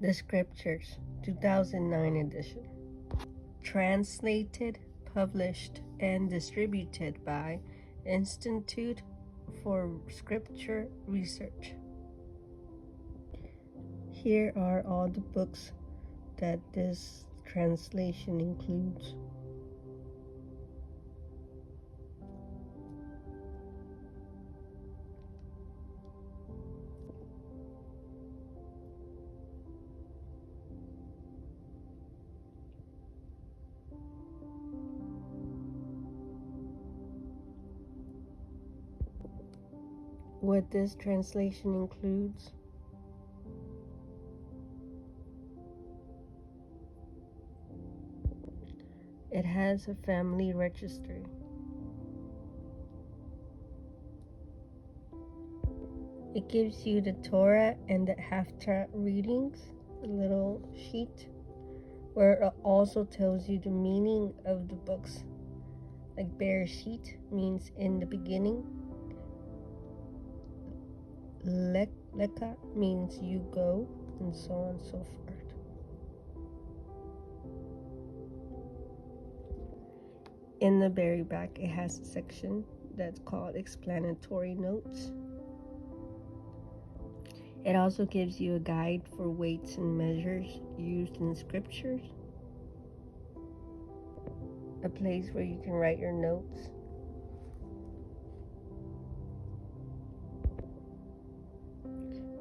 The Scriptures, 2009 edition. Translated, published, and distributed by Institute for Scripture Research. Here are all the books that this translation includes. What this translation includes: it has a family registry. It gives you the Torah and the Haftarah readings, a little sheet, where it also tells you the meaning of the books. Like Bereshit means in the beginning. Leka means you go, and so on and so forth. In the very back, it has a section that's called explanatory notes. It also gives you a guide for weights and measures used in the scriptures, a place where you can write your notes.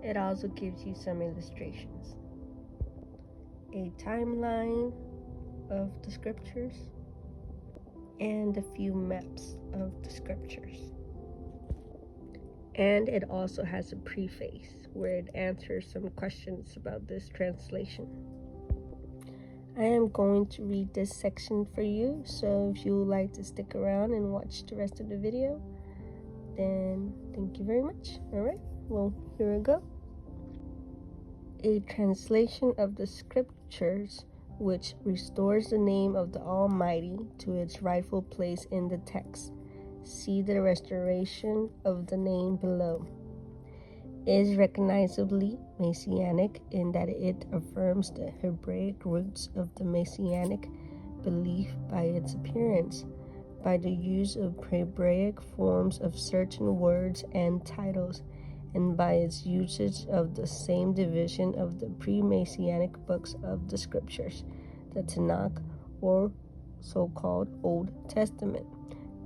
It also gives you some illustrations, a timeline of the scriptures, and a few maps of the scriptures. And it also has a preface where it answers some questions about this translation. I am going to read this section for you, so if you would like to stick around and watch the rest of the video, then thank you very much. Alright, well, here we go. A translation of the scriptures which restores the name of the Almighty to its rightful place in the text. See the restoration of the name below. It is recognizably Messianic in that it affirms the Hebraic roots of the Messianic belief by its appearance, by the use of Hebraic forms of certain words and titles, and by its usage of the same division of the pre-Messianic books of the Scriptures, the Tanakh, or so-called Old Testament,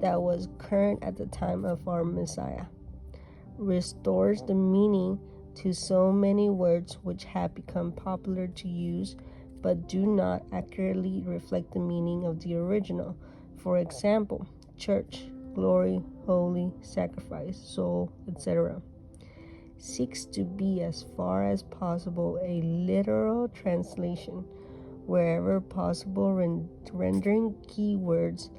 that was current at the time of our Messiah, restores the meaning to so many words which have become popular to use but do not accurately reflect the meaning of the original. For example, church, glory, holy, sacrifice, soul, etc. Seeks to be as far as possible a literal translation, wherever possible rendering keywords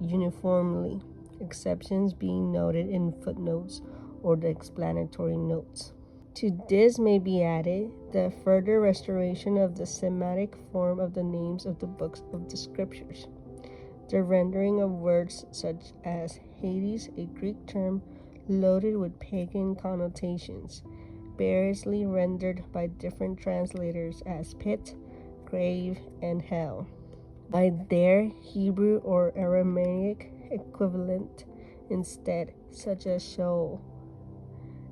uniformly, exceptions being noted in footnotes or the explanatory notes. To this may be added the further restoration of the Semitic form of the names of the books of the scriptures, the rendering of words such as Hades, a Greek term loaded with pagan connotations, variously rendered by different translators as pit, grave, and hell, by their Hebrew or Aramaic equivalent instead, such as Sheol.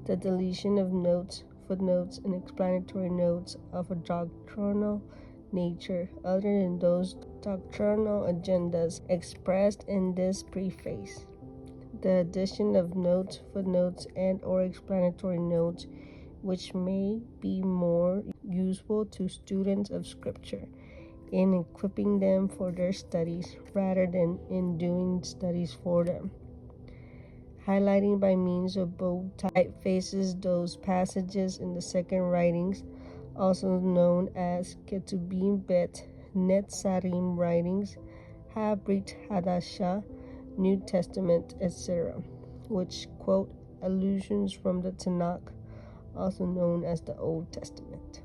The deletion of notes, footnotes, and explanatory notes of a doctrinal nature other than those doctrinal agendas expressed in this preface. The addition of notes, footnotes, and or explanatory notes which may be more useful to students of Scripture in equipping them for their studies rather than in doing studies for them. Highlighting by means of bold typefaces those passages in the second writings, also known as Ketubim Bet Netzarim writings, Habrit Hadashah, New Testament, etc., which quote allusions from the Tanakh, also known as the Old Testament.